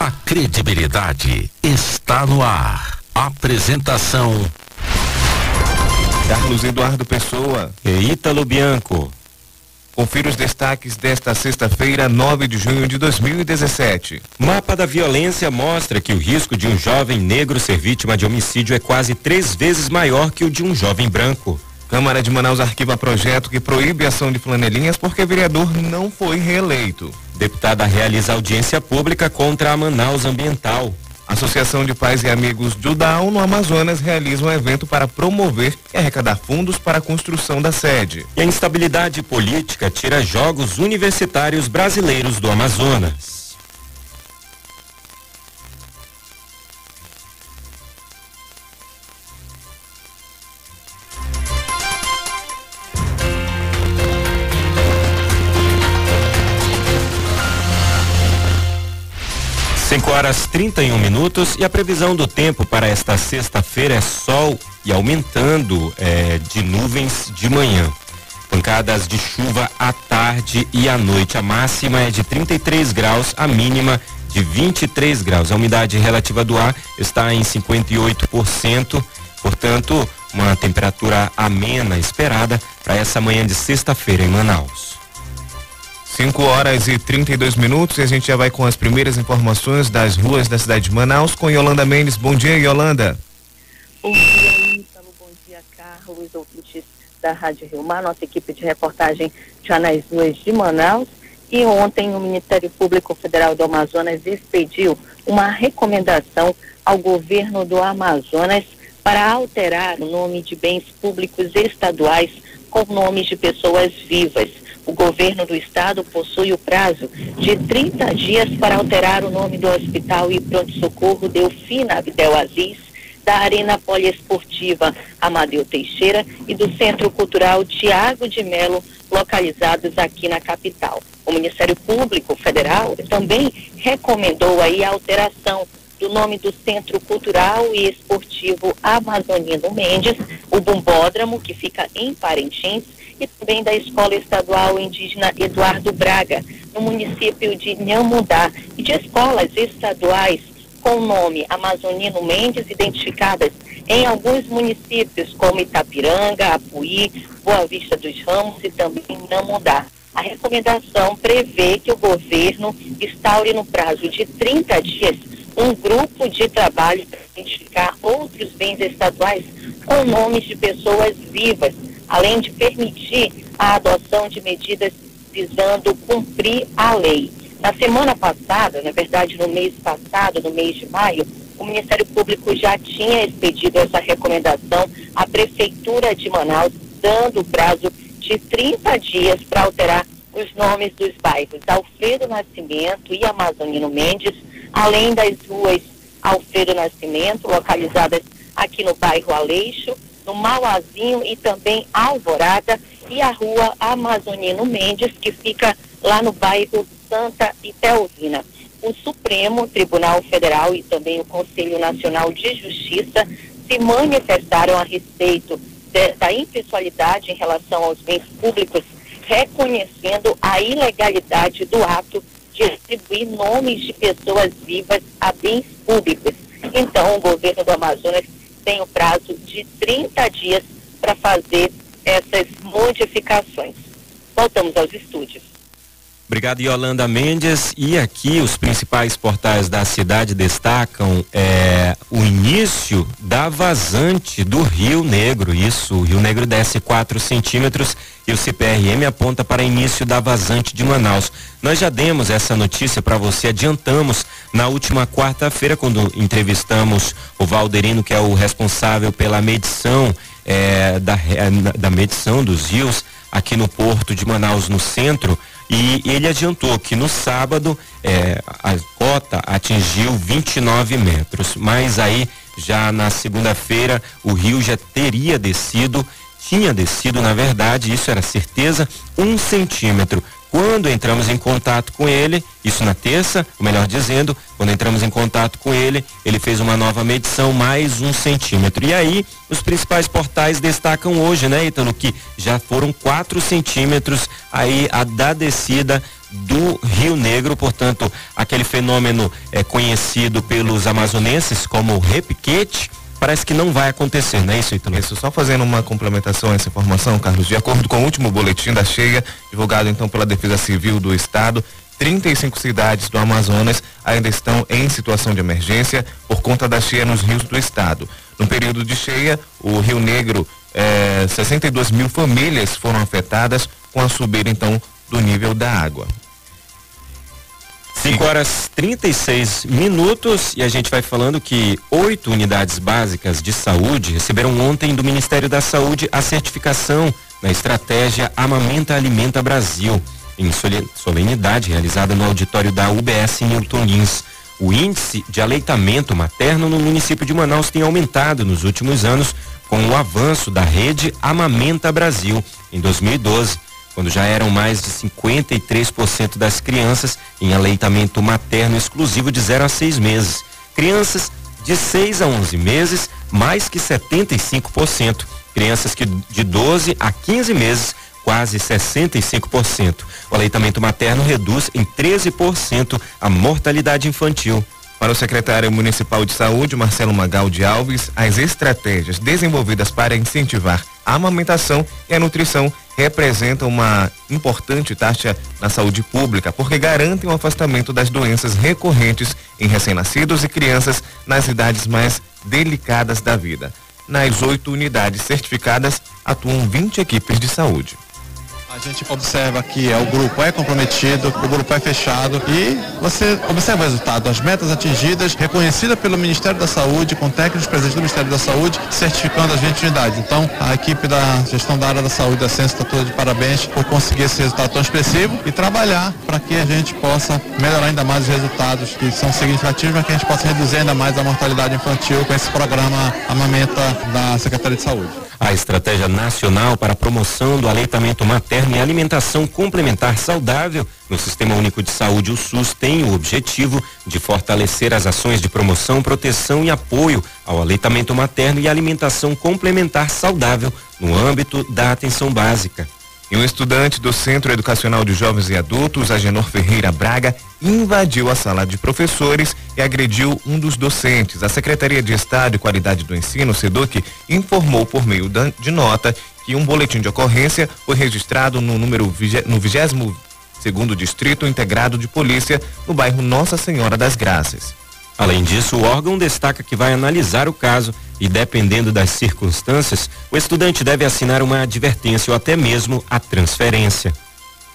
A credibilidade está no ar. Apresentação: Carlos Eduardo Pessoa e Ítalo Bianco. Confira os destaques desta sexta-feira, 9 de junho de 2017. Mapa da violência mostra que o risco de um jovem negro ser vítima de homicídio é quase 3 vezes maior que o de um jovem branco. Câmara de Manaus arquiva projeto que proíbe a ação de flanelinhas porque vereador não foi reeleito. Deputada realiza audiência pública contra a Manaus Ambiental. Associação de Pais e Amigos do DAO no Amazonas realiza um evento para promover e arrecadar fundos para a construção da sede. E a instabilidade política tira jogos universitários brasileiros do Amazonas. Cinco horas 31 minutos e a previsão do tempo para esta sexta-feira é sol e aumentando de nuvens de manhã. Pancadas de chuva à tarde e à noite. A máxima é de 33 graus, a mínima de 23 graus. A umidade relativa do ar está em 58%, portanto, uma temperatura amena esperada para essa manhã de sexta-feira em Manaus. 5 horas e 32 minutos e a gente já vai com as primeiras informações das ruas da cidade de Manaus com Yolanda Mendes. Bom dia, Yolanda. Bom dia, Ítalo. Bom dia, Carlos, ouvintes da Rádio Rio Mar. Nossa equipe de reportagem já nas ruas de Manaus. E ontem o Ministério Público Federal do Amazonas expediu uma recomendação ao governo do Amazonas para alterar o nome de bens públicos estaduais com nomes de pessoas vivas. O governo do estado possui o prazo de 30 dias para alterar o nome do hospital e pronto-socorro Delfina Abdelaziz, da Arena Poliesportiva Amadeu Teixeira e do Centro Cultural Tiago de Melo, localizados aqui na capital. O Ministério Público Federal também recomendou aí a alteração do nome do Centro Cultural e Esportivo Amazonino Mendes, o Bumbódromo, que fica em Parintins, e também da Escola Estadual Indígena Eduardo Braga, no município de Nhamundá, e de escolas estaduais com o nome Amazonino Mendes, identificadas em alguns municípios como Itapiranga, Apuí, Boa Vista dos Ramos e também Nhamundá. A recomendação prevê que o governo instaure no prazo de 30 dias um grupo de trabalho para identificar outros bens estaduais com nomes de pessoas vivas, além de permitir a adoção de medidas visando cumprir a lei. Na semana passada, na verdade no mês passado, no mês de maio, o Ministério Público já tinha expedido essa recomendação à Prefeitura de Manaus, dando o prazo de 30 dias para alterar os nomes dos bairros Alfredo Nascimento e Amazonino Mendes, além das ruas Alfredo Nascimento, localizadas aqui no bairro Aleixo, no Mauazinho e também Alvorada, e a rua Amazonino Mendes, que fica lá no bairro Santa Itelvina. O Supremo Tribunal Federal e também o Conselho Nacional de Justiça se manifestaram a respeito da impessoalidade em relação aos bens públicos, reconhecendo a ilegalidade do ato de atribuir nomes de pessoas vivas a bens públicos. Então, o governo do Amazonas tem o prazo de 30 dias para fazer essas modificações. Voltamos aos estúdios. Obrigado, Yolanda Mendes. E aqui os principais portais da cidade destacam o início da vazante do Rio Negro. Isso, o Rio Negro desce 4 centímetros e o CPRM aponta para início da vazante de Manaus. Nós já demos essa notícia para você, adiantamos na última quarta-feira, quando entrevistamos o Valderino, que é o responsável pela medição da medição dos rios aqui no Porto de Manaus, no centro. E ele adiantou que no sábado a cota atingiu 29 metros, mas aí já na segunda-feira o rio já tinha descido, na verdade, isso era certeza, 1 centímetro. Quando entramos em contato com ele, isso na terça, ou melhor dizendo, quando entramos em contato com ele, ele fez uma nova medição, mais 1 centímetro. E aí, os principais portais destacam hoje, né, Ítalo, que já foram 4 centímetros aí da descida do Rio Negro, portanto, aquele fenômeno conhecido pelos amazonenses como repiquete, parece que não vai acontecer, não é isso, Ítalo? Isso, só fazendo uma complementação a essa informação, Carlos, de acordo com o último boletim da cheia, divulgado então pela Defesa Civil do Estado, 35 cidades do Amazonas ainda estão em situação de emergência por conta da cheia nos rios do estado. No período de cheia, o Rio Negro, 62 mil famílias foram afetadas com a subida então do nível da água. 5h36 e a gente vai falando que 8 unidades básicas de saúde receberam ontem do Ministério da Saúde a certificação na estratégia Amamenta Alimenta Brasil, em solenidade realizada no auditório da UBS Newton Lins. O índice de aleitamento materno no município de Manaus tem aumentado nos últimos anos com o avanço da rede Amamenta Brasil. Em 2012, quando já eram mais de 53% das crianças em aleitamento materno exclusivo de 0 a 6 meses. Crianças de 6 a 11 meses, mais que 75%. Crianças que de 12 a 15 meses, quase 65%. O aleitamento materno reduz em 13% a mortalidade infantil. Para o secretário municipal de saúde, Marcelo Magaldi Alves, as estratégias desenvolvidas para incentivar a amamentação e a nutrição representam uma importante taxa na saúde pública, porque garantem o afastamento das doenças recorrentes em recém-nascidos e crianças nas idades mais delicadas da vida. Nas 8 unidades certificadas, atuam 20 equipes de saúde. A gente observa que o grupo é comprometido, o grupo é fechado e você observa o resultado, as metas atingidas, reconhecida pelo Ministério da Saúde, com técnicos presentes do Ministério da Saúde, certificando as 20 unidades. Então, a equipe da gestão da área da saúde da ciência está toda de parabéns por conseguir esse resultado tão expressivo e trabalhar para que a gente possa melhorar ainda mais os resultados que são significativos, para que a gente possa reduzir ainda mais a mortalidade infantil com esse programa Amamenta da Secretaria de Saúde. A Estratégia Nacional para a Promoção do Aleitamento Materno e Alimentação Complementar Saudável no Sistema Único de Saúde, o SUS, tem o objetivo de fortalecer as ações de promoção, proteção e apoio ao aleitamento materno e alimentação complementar saudável no âmbito da atenção básica. E um estudante do Centro Educacional de Jovens e Adultos, Agenor Ferreira Braga, invadiu a sala de professores e agrediu um dos docentes. A Secretaria de Estado e Qualidade do Ensino, SEDUC, informou por meio de nota que um boletim de ocorrência foi registrado no 22º Distrito Integrado de Polícia, no bairro Nossa Senhora das Graças. Além disso, o órgão destaca que vai analisar o caso e, dependendo das circunstâncias, o estudante deve assinar uma advertência ou até mesmo a transferência.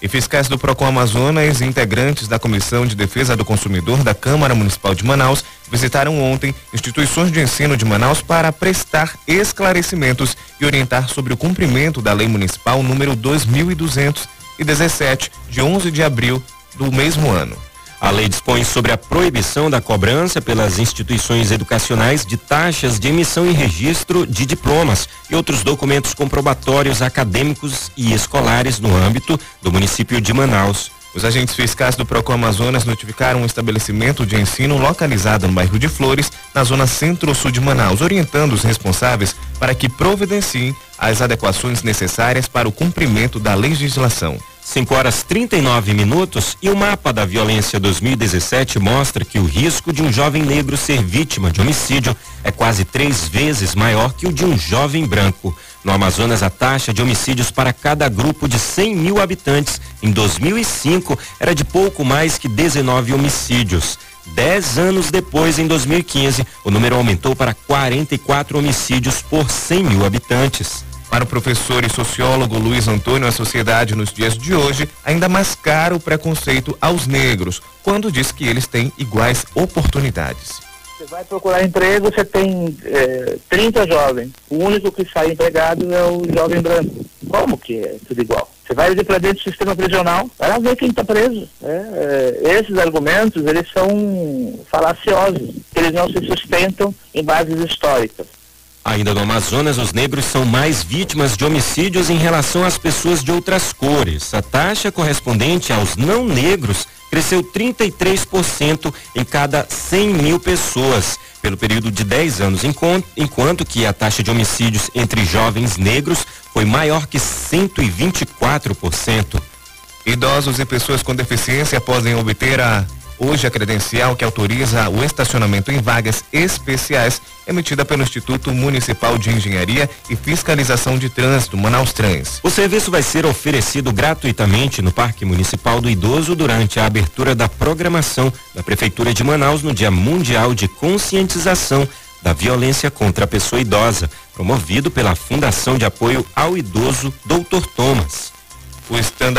E fiscais do Procon Amazonas e integrantes da Comissão de Defesa do Consumidor da Câmara Municipal de Manaus visitaram ontem instituições de ensino de Manaus para prestar esclarecimentos e orientar sobre o cumprimento da Lei Municipal número 2217, de 11 de abril do mesmo ano. A lei dispõe sobre a proibição da cobrança pelas instituições educacionais de taxas de emissão e registro de diplomas e outros documentos comprobatórios acadêmicos e escolares no âmbito do município de Manaus. Os agentes fiscais do Procon Amazonas notificaram um estabelecimento de ensino localizado no bairro de Flores, na zona centro-sul de Manaus, orientando os responsáveis para que providenciem as adequações necessárias para o cumprimento da legislação. 5h39 e o mapa da violência 2017 mostra que o risco de um jovem negro ser vítima de homicídio é quase 3 vezes maior que o de um jovem branco. No Amazonas, a taxa de homicídios para cada grupo de 100 mil habitantes em 2005 era de pouco mais que 19 homicídios. 10 anos depois, em 2015, o número aumentou para 44 homicídios por 100 mil habitantes. Para o professor e sociólogo Luiz Antônio, a sociedade nos dias de hoje ainda mascara o preconceito aos negros, quando diz que eles têm iguais oportunidades. Você vai procurar emprego, você tem 30 jovens, o único que sai empregado é o jovem branco. Como que é tudo igual? Você vai ali para dentro do sistema prisional, vai lá ver quem está preso. Esses argumentos, eles são falaciosos, eles não se sustentam em bases históricas. Ainda no Amazonas, os negros são mais vítimas de homicídios em relação às pessoas de outras cores. A taxa correspondente aos não negros cresceu 33% em cada 100 mil pessoas, pelo período de 10 anos, enquanto que a taxa de homicídios entre jovens negros foi maior que 124%. Idosos e pessoas com deficiência podem obter hoje a credencial que autoriza o estacionamento em vagas especiais emitida pelo Instituto Municipal de Engenharia e Fiscalização de Trânsito, Manaus Trans. O serviço vai ser oferecido gratuitamente no Parque Municipal do Idoso durante a abertura da programação da Prefeitura de Manaus no Dia Mundial de Conscientização da Violência contra a Pessoa Idosa, promovido pela Fundação de Apoio ao Idoso Dr. Thomas. O stand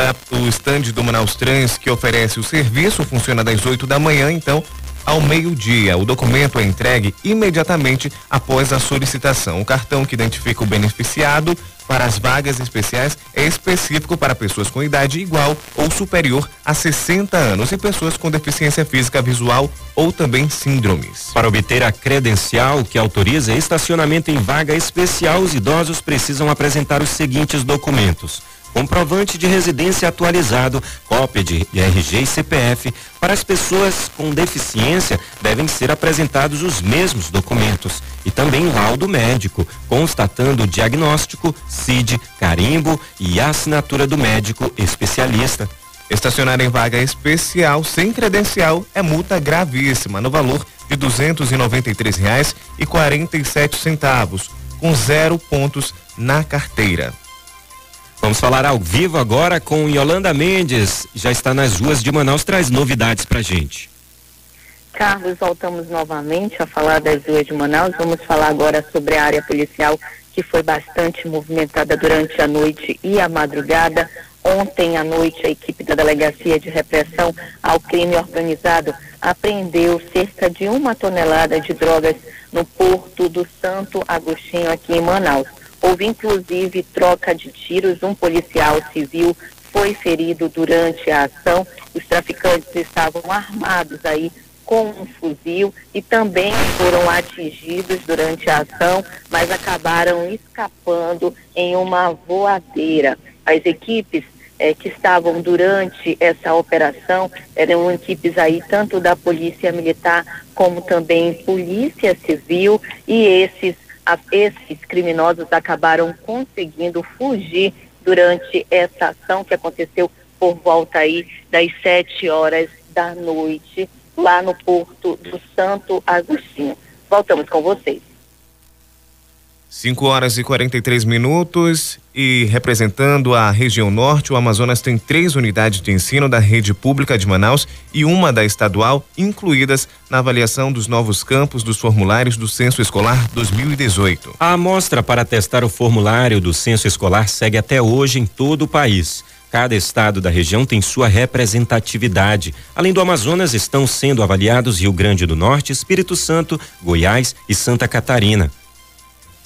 do Manaus Trans, que oferece o serviço, funciona das 8 da manhã, então, ao meio-dia. O documento é entregue imediatamente após a solicitação. O cartão que identifica o beneficiado para as vagas especiais é específico para pessoas com idade igual ou superior a 60 anos e pessoas com deficiência física visual ou também síndromes. Para obter a credencial que autoriza estacionamento em vaga especial, os idosos precisam apresentar os seguintes documentos: comprovante de residência atualizado, cópia de RG e CPF. Para as pessoas com deficiência, devem ser apresentados os mesmos documentos e também laudo médico, constatando o diagnóstico, CID, carimbo e assinatura do médico especialista. Estacionar em vaga especial sem credencial é multa gravíssima, no valor de R$ 293,47, com 0 pontos na carteira. Vamos falar ao vivo agora com Yolanda Mendes, já está nas ruas de Manaus, traz novidades pra gente. Carlos, voltamos novamente a falar das ruas de Manaus. Vamos falar agora sobre a área policial, que foi bastante movimentada durante a noite e a madrugada. Ontem à noite, a equipe da Delegacia de Repressão ao Crime Organizado apreendeu cerca de 1 tonelada de drogas no Porto do Santo Agostinho, aqui em Manaus. Houve inclusive troca de tiros, um policial civil foi ferido durante a ação. Os traficantes estavam armados aí com um fuzil e também foram atingidos durante a ação, mas acabaram escapando em uma voadeira. As equipes que estavam durante essa operação eram equipes aí tanto da Polícia Militar como também Polícia Civil, e esses criminosos acabaram conseguindo fugir durante essa ação que aconteceu por volta aí das 7 horas da noite, lá no Porto do Santo Agostinho. Voltamos com vocês. 5h43 e representando a região norte, o Amazonas tem 3 unidades de ensino da rede pública de Manaus e uma da estadual, incluídas na avaliação dos novos campos dos formulários do Censo Escolar 2018. A amostra para testar o formulário do Censo Escolar segue até hoje em todo o país. Cada estado da região tem sua representatividade. Além do Amazonas, estão sendo avaliados Rio Grande do Norte, Espírito Santo, Goiás e Santa Catarina.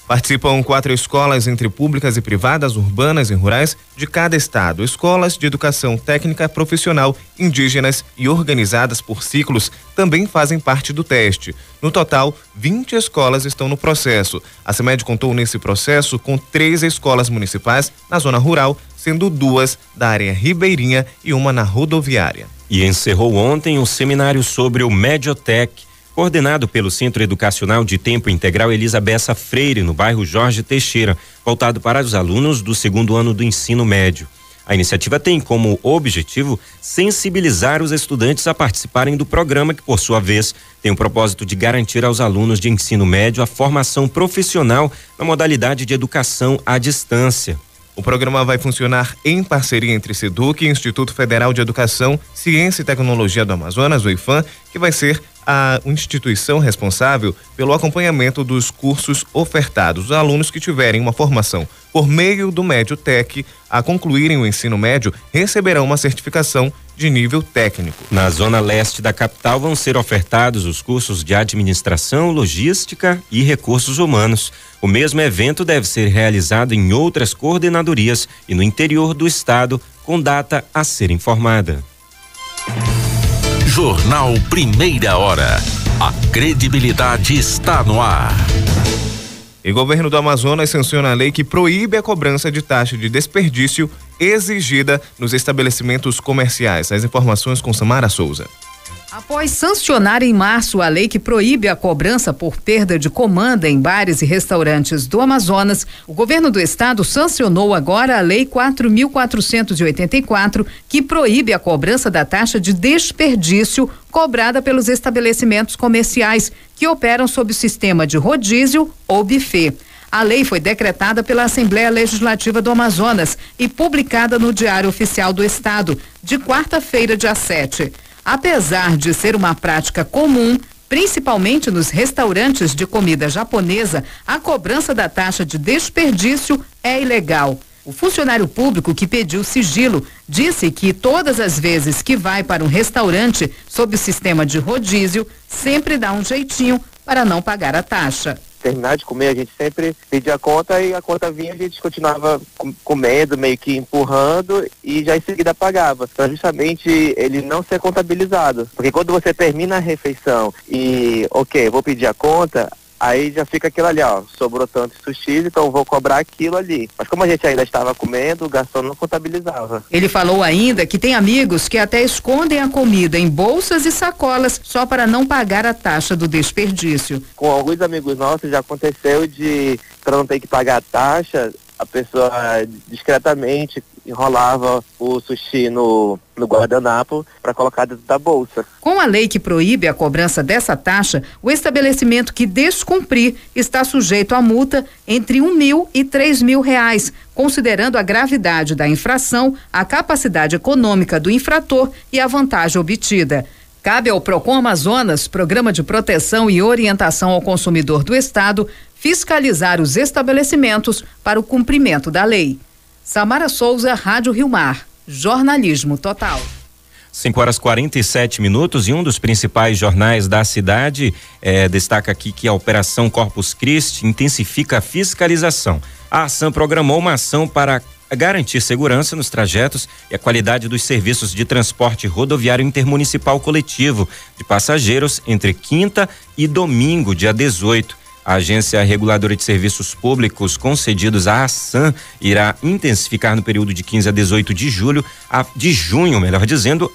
Participam 4 escolas entre públicas e privadas, urbanas e rurais de cada estado. Escolas de educação técnica, profissional, indígenas e organizadas por ciclos também fazem parte do teste. No total, 20 escolas estão no processo. A CEMED contou nesse processo com 3 escolas municipais na zona rural, sendo 2 da área ribeirinha e uma na rodoviária. E encerrou ontem o seminário sobre o Mediotec, coordenado pelo Centro Educacional de Tempo Integral Elisa Bessa Freire, no bairro Jorge Teixeira, voltado para os alunos do 2º ano do ensino médio. A iniciativa tem como objetivo sensibilizar os estudantes a participarem do programa, que, por sua vez, tem o propósito de garantir aos alunos de ensino médio a formação profissional na modalidade de educação à distância. O programa vai funcionar em parceria entre SEDUC e Instituto Federal de Educação, Ciência e Tecnologia do Amazonas, o IFAM, que vai ser a instituição responsável pelo acompanhamento dos cursos ofertados. Os alunos que tiverem uma formação por meio do Mediotec a concluírem o ensino médio receberão uma certificação de nível técnico. Na zona leste da capital vão ser ofertados os cursos de administração, logística e recursos humanos. O mesmo evento deve ser realizado em outras coordenadorias e no interior do estado, com data a ser informada. Jornal Primeira Hora. A credibilidade está no ar. O governo do Amazonas sanciona a lei que proíbe a cobrança de taxa de desperdício exigida nos estabelecimentos comerciais. As informações com Samara Souza. Após sancionar em março a lei que proíbe a cobrança por perda de comanda em bares e restaurantes do Amazonas, o governo do estado sancionou agora a Lei 4.484, que proíbe a cobrança da taxa de desperdício cobrada pelos estabelecimentos comerciais que operam sob o sistema de rodízio ou buffet. A lei foi decretada pela Assembleia Legislativa do Amazonas e publicada no Diário Oficial do Estado, de quarta-feira, dia 7. Apesar de ser uma prática comum, principalmente nos restaurantes de comida japonesa, a cobrança da taxa de desperdício é ilegal. O funcionário público que pediu sigilo disse que todas as vezes que vai para um restaurante sob o sistema de rodízio, sempre dá um jeitinho para não pagar a taxa. Terminar de comer, a gente sempre pedia a conta e a conta vinha, a gente continuava comendo, meio que empurrando e já em seguida pagava. Então justamente ele não ser contabilizado. Porque quando você termina a refeição e, ok, vou pedir a conta, aí já fica aquilo ali, ó, sobrou tanto sushi, então eu vou cobrar aquilo ali. Mas como a gente ainda estava comendo, o garçom não contabilizava. Ele falou ainda que tem amigos que até escondem a comida em bolsas e sacolas só para não pagar a taxa do desperdício. Com alguns amigos nossos já aconteceu de, para não ter que pagar a taxa, a pessoa discretamente enrolava o sushi no guardanapo para colocar dentro da bolsa. Com a lei que proíbe a cobrança dessa taxa, o estabelecimento que descumprir está sujeito a multa entre R$1.000 e R$3.000, considerando a gravidade da infração, a capacidade econômica do infrator e a vantagem obtida. Cabe ao Procon Amazonas, Programa de Proteção e Orientação ao Consumidor do Estado, fiscalizar os estabelecimentos para o cumprimento da lei. Samara Souza, Rádio Rio Mar. Jornalismo total. 5h47 e um dos principais jornais da cidade destaca aqui que a Operação Corpus Christi intensifica a fiscalização. A ação programou uma ação para garantir segurança nos trajetos e a qualidade dos serviços de transporte rodoviário intermunicipal coletivo de passageiros entre quinta e domingo, dia 18. A Agência Reguladora de Serviços Públicos concedidos à ASAN irá intensificar no período de 15 a 18 de junho,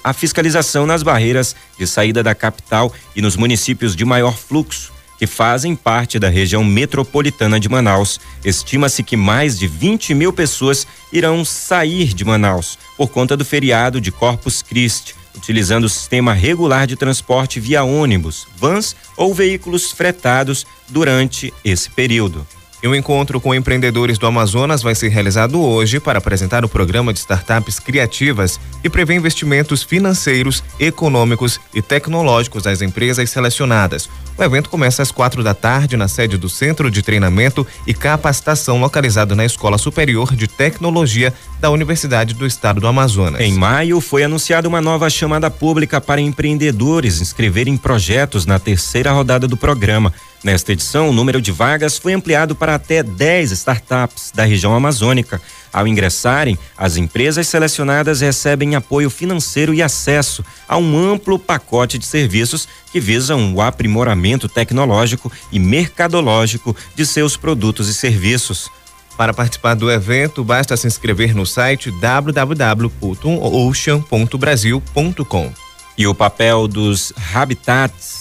a fiscalização nas barreiras de saída da capital e nos municípios de maior fluxo, que fazem parte da região metropolitana de Manaus. Estima-se que mais de 20.000 pessoas irão sair de Manaus por conta do feriado de Corpus Christi, utilizando o sistema regular de transporte via ônibus, vans ou veículos fretados durante esse período. E um encontro com empreendedores do Amazonas vai ser realizado hoje para apresentar o programa de startups criativas que prevê investimentos financeiros, econômicos e tecnológicos das empresas selecionadas. O evento começa às 4h na sede do Centro de Treinamento e Capacitação localizado na Escola Superior de Tecnologia da Universidade do Estado do Amazonas. Em maio foi anunciada uma nova chamada pública para empreendedores inscreverem projetos na terceira rodada do programa. Nesta edição, o número de vagas foi ampliado para até 10 startups da região amazônica. Ao ingressarem, as empresas selecionadas recebem apoio financeiro e acesso a um amplo pacote de serviços que visam o aprimoramento tecnológico e mercadológico de seus produtos e serviços. Para participar do evento, basta se inscrever no site www.ocean.brasil.com. E o papel dos habitats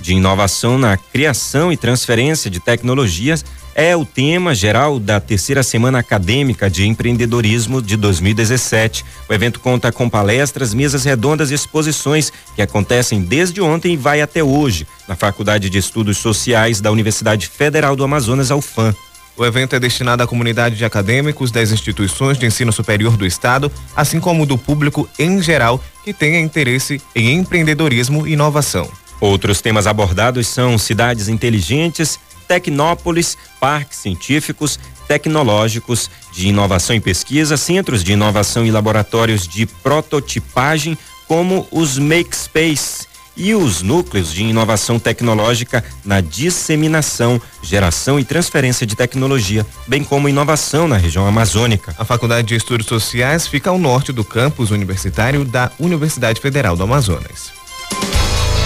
de inovação na criação e transferência de tecnologias é o tema geral da terceira semana acadêmica de empreendedorismo de 2017. O evento conta com palestras, mesas redondas e exposições que acontecem desde ontem e vai até hoje na Faculdade de Estudos Sociais da Universidade Federal do Amazonas, a UFAM. O evento é destinado à comunidade de acadêmicos das instituições de ensino superior do estado, assim como do público em geral que tenha interesse em empreendedorismo e inovação. Outros temas abordados são cidades inteligentes, tecnópolis, parques científicos, tecnológicos, de inovação e pesquisa, centros de inovação e laboratórios de prototipagem, como os Makespace, e os núcleos de inovação tecnológica na disseminação, geração e transferência de tecnologia, bem como inovação na região amazônica. A Faculdade de Estudos Sociais fica ao norte do campus universitário da Universidade Federal do Amazonas.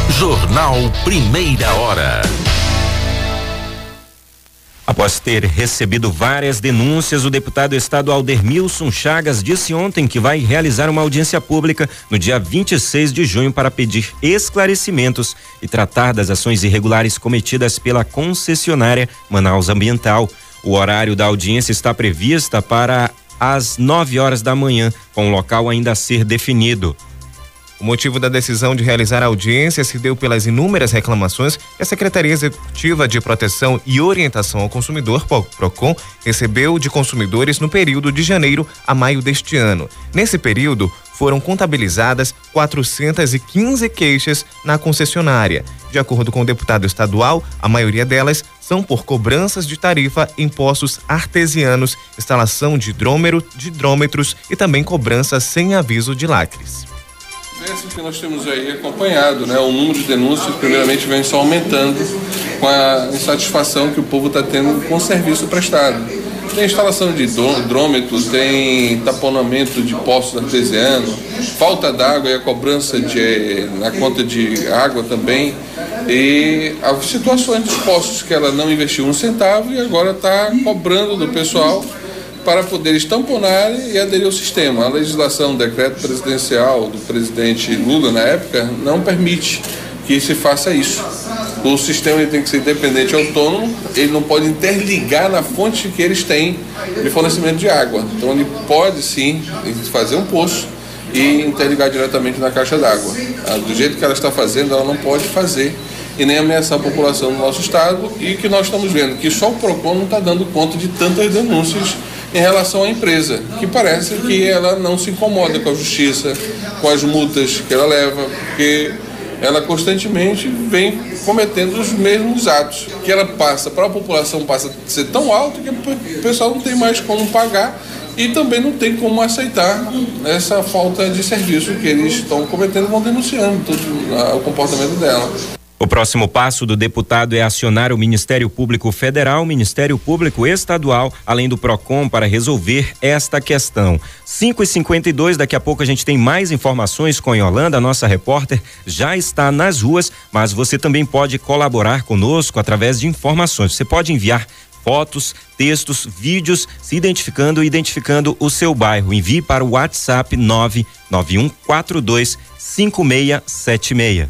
Jornal Primeira Hora. Após ter recebido várias denúncias, o deputado estadual Dermilson Chagas disse ontem que vai realizar uma audiência pública no dia 26 de junho para pedir esclarecimentos e tratar das ações irregulares cometidas pela concessionária Manaus Ambiental. O horário da audiência está prevista para as 9 horas da manhã, com o local ainda a ser definido. O motivo da decisão de realizar a audiência se deu pelas inúmeras reclamações que a Secretaria Executiva de Proteção e Orientação ao Consumidor, PROCON, recebeu de consumidores no período de janeiro a maio deste ano. Nesse período, foram contabilizadas 415 queixas na concessionária. De acordo com o deputado estadual, a maioria delas são por cobranças de tarifa em poços artesianos, instalação de hidrômetros e também cobranças sem aviso de lacres. Esse que nós temos aí acompanhado, né? O número de denúncias, primeiramente, vem só aumentando com a insatisfação que o povo está tendo com o serviço prestado. Tem instalação de hidrômetro, tem taponamento de poços artesianos, falta d'água e a cobrança na conta de água também. E as situações dos poços que ela não investiu um centavo e agora está cobrando do pessoal para poder estamponar e aderir ao sistema. A legislação, o decreto presidencial do presidente Lula, na época, não permite que se faça isso. O sistema ele tem que ser independente e autônomo, ele não pode interligar na fonte que eles têm de fornecimento de água. Então ele pode sim fazer um poço e interligar diretamente na caixa d'água. Do jeito que ela está fazendo, ela não pode fazer e nem ameaçar a população do nosso estado, e que nós estamos vendo que só o PROCON não está dando conta de tantas denúncias em relação à empresa, que parece que ela não se incomoda com a justiça, com as multas que ela leva, porque ela constantemente vem cometendo os mesmos atos, que ela passa para a população, passa a ser tão alto que o pessoal não tem mais como pagar e também não tem como aceitar essa falta de serviço que eles estão cometendo, vão denunciando o comportamento dela. O próximo passo do deputado é acionar o Ministério Público Federal, o Ministério Público Estadual, além do PROCON, para resolver esta questão. 5h52, daqui a pouco a gente tem mais informações com Yolanda, a nossa repórter já está nas ruas, mas você também pode colaborar conosco através de informações. Você pode enviar fotos, textos, vídeos, se identificando e identificando o seu bairro. Envie para o WhatsApp 991425676.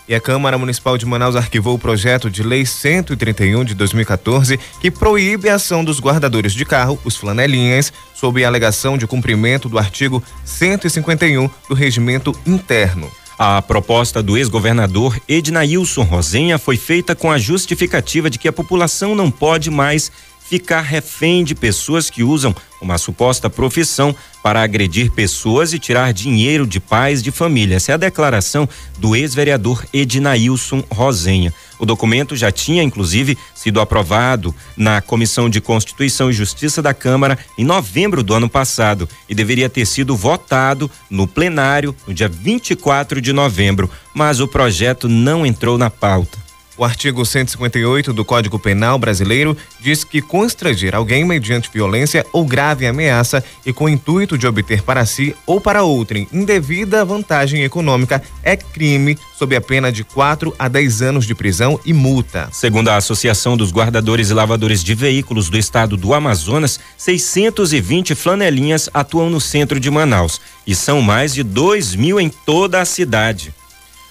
E a Câmara Municipal de Manaus arquivou o projeto de Lei 131 de 2014, que proíbe a ação dos guardadores de carro, os flanelinhas, sob a alegação de cumprimento do artigo 151 do Regimento Interno. A proposta do ex-governador Ednailson Rosenha foi feita com a justificativa de que a população não pode mais ficar refém de pessoas que usam uma suposta profissão para agredir pessoas e tirar dinheiro de pais de família. Essa é a declaração do ex-vereador Ednailson Rosenha. O documento já tinha, inclusive, sido aprovado na Comissão de Constituição e Justiça da Câmara em novembro do ano passado e deveria ter sido votado no plenário no dia 24 de novembro, mas o projeto não entrou na pauta. O artigo 158 do Código Penal brasileiro diz que constranger alguém mediante violência ou grave ameaça e com o intuito de obter para si ou para outrem indevida vantagem econômica é crime, sob a pena de 4 a 10 anos de prisão e multa. Segundo a Associação dos Guardadores e Lavadores de Veículos do Estado do Amazonas, 620 flanelinhas atuam no centro de Manaus e são mais de 2.000 em toda a cidade.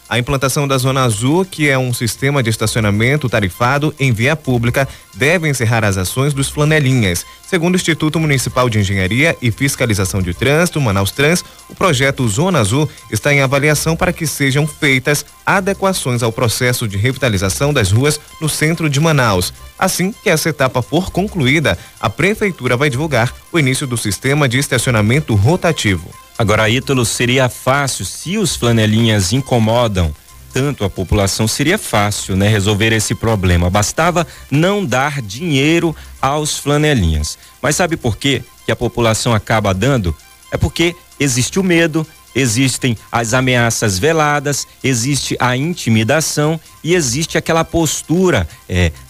A implantação da Zona Azul, que é um sistema de estacionamento tarifado em via pública, deve encerrar as ações dos flanelinhas. Segundo o Instituto Municipal de Engenharia e Fiscalização de Trânsito, Manaus Trans, o projeto Zona Azul está em avaliação para que sejam feitas adequações ao processo de revitalização das ruas no centro de Manaus. Assim que essa etapa for concluída, a Prefeitura vai divulgar o início do sistema de estacionamento rotativo. Agora, Ítalo, seria fácil, se os flanelinhas incomodam tanto a população, seria fácil, né, resolver esse problema. Bastava não dar dinheiro aos flanelinhas. Mas sabe por quê que a população acaba dando? É porque existe o medo, existem as ameaças veladas, existe a intimidação e existe aquela postura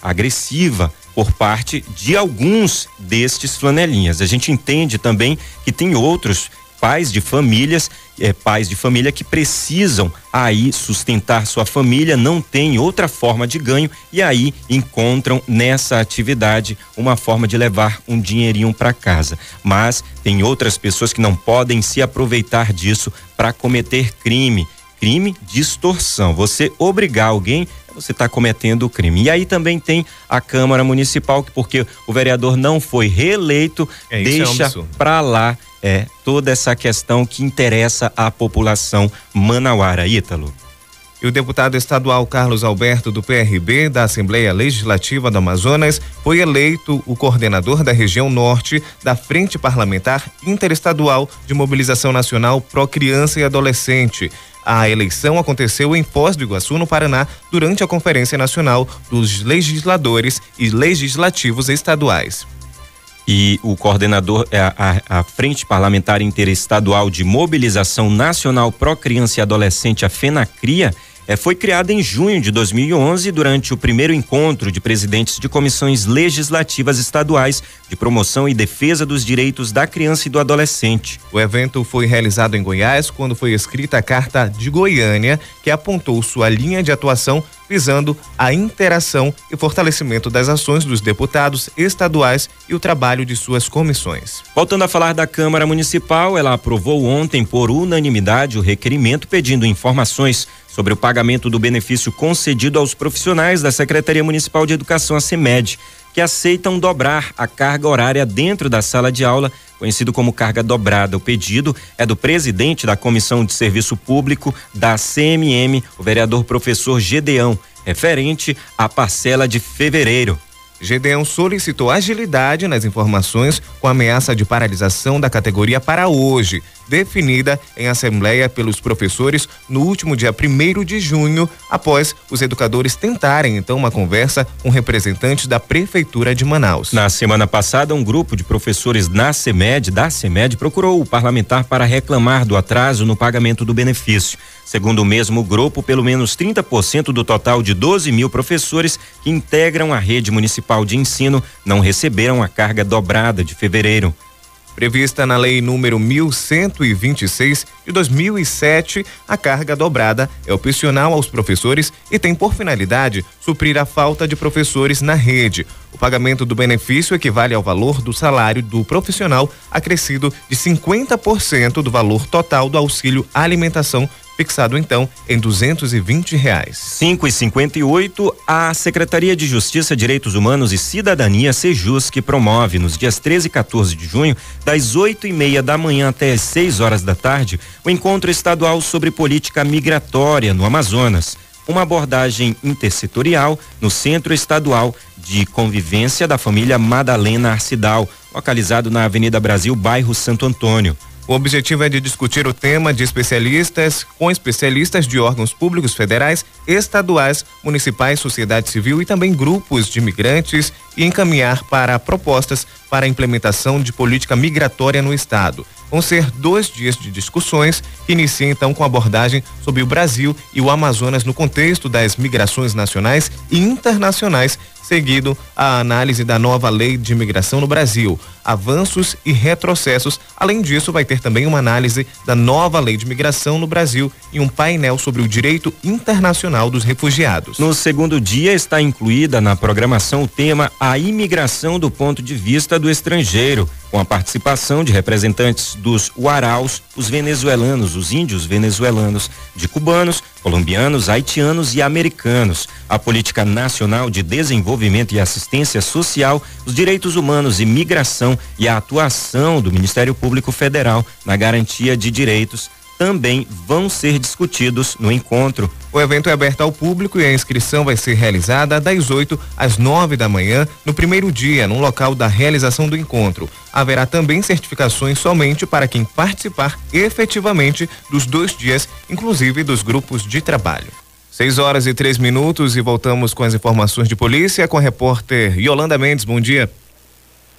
agressiva por parte de alguns destes flanelinhas. A gente entende também que tem outros pais de família que precisam aí sustentar sua família, não tem outra forma de ganho e aí encontram nessa atividade uma forma de levar um dinheirinho para casa. Mas tem outras pessoas que não podem se aproveitar disso para cometer crime de extorsão. Você obrigar alguém, você está cometendo o crime. E aí também tem a Câmara Municipal, que porque o vereador não foi reeleito, deixa para lá toda essa questão que interessa à população manauara. Ítalo. E o deputado estadual Carlos Alberto, do PRB, da Assembleia Legislativa do Amazonas, foi eleito o coordenador da região norte da Frente Parlamentar Interestadual de Mobilização Nacional Pró Criança e Adolescente. A eleição aconteceu em Foz do Iguaçu, no Paraná, durante a Conferência Nacional dos Legisladores e Legislativos Estaduais. E o coordenador, a Frente Parlamentar Interestadual de Mobilização Nacional Pró Criança e Adolescente, a FENACRIA, foi criada em junho de 2011 durante o primeiro encontro de presidentes de comissões legislativas estaduais de promoção e defesa dos direitos da criança e do adolescente. O evento foi realizado em Goiás quando foi escrita a Carta de Goiânia, que apontou sua linha de atuação visando a interação e fortalecimento das ações dos deputados estaduais e o trabalho de suas comissões. Voltando a falar da Câmara Municipal, ela aprovou ontem por unanimidade o requerimento pedindo informações sobre o pagamento do benefício concedido aos profissionais da Secretaria Municipal de Educação, a CEMED, que aceitam dobrar a carga horária dentro da sala de aula, conhecido como carga dobrada. O pedido é do presidente da Comissão de Serviço Público da CMM, o vereador professor Gedeão, referente à parcela de fevereiro. Gedeão solicitou agilidade nas informações com ameaça de paralisação da categoria para hoje, definida em assembleia pelos professores no último dia 1º de junho, após os educadores tentarem então uma conversa com representantes da Prefeitura de Manaus. Na semana passada, um grupo de professores da CEMED procurou o parlamentar para reclamar do atraso no pagamento do benefício. Segundo o mesmo grupo, pelo menos 30% do total de 12 mil professores que integram a rede municipal de ensino não receberam a carga dobrada de fevereiro. Prevista na Lei número 1126 de 2007, a carga dobrada é opcional aos professores e tem por finalidade suprir a falta de professores na rede. O pagamento do benefício equivale ao valor do salário do profissional, acrescido de 50% do valor total do auxílio alimentação, fixado então em R$220. 5h58, a Secretaria de Justiça, Direitos Humanos e Cidadania, SEJUSC, promove nos dias 13 e 14 de junho, das 8h30 da manhã até as 6 horas da tarde, o encontro estadual sobre política migratória no Amazonas. Uma abordagem intersetorial no Centro Estadual de Convivência da Família Madalena Arcidal, localizado na Avenida Brasil, bairro Santo Antônio. O objetivo é de discutir o tema com especialistas de órgãos públicos federais, estaduais, municipais, sociedade civil e também grupos de migrantes e encaminhar para propostas para a implementação de política migratória no estado. Vão ser 2 dias de discussões que iniciam então com abordagem sobre o Brasil e o Amazonas no contexto das migrações nacionais e internacionais, seguido a análise da nova lei de imigração no Brasil, avanços e retrocessos. Além disso, vai ter também uma análise da nova lei de imigração no Brasil e um painel sobre o direito internacional dos refugiados. No segundo dia está incluída na programação o tema A Imigração do Ponto de Vista do Estrangeiro, com a participação de representantes dos Uaraus, os venezuelanos, os índios venezuelanos, de cubanos, colombianos, haitianos e americanos, a política nacional de desenvolvimento e assistência social, os direitos humanos e migração e a atuação do Ministério Público Federal na garantia de direitos também vão ser discutidos no encontro. O evento é aberto ao público e a inscrição vai ser realizada das 8 às 9 da manhã no primeiro dia, no local da realização do encontro. Haverá também certificações somente para quem participar efetivamente dos 2 dias, inclusive dos grupos de trabalho. 6h03 e voltamos com as informações de polícia com a repórter Yolanda Mendes. Bom dia.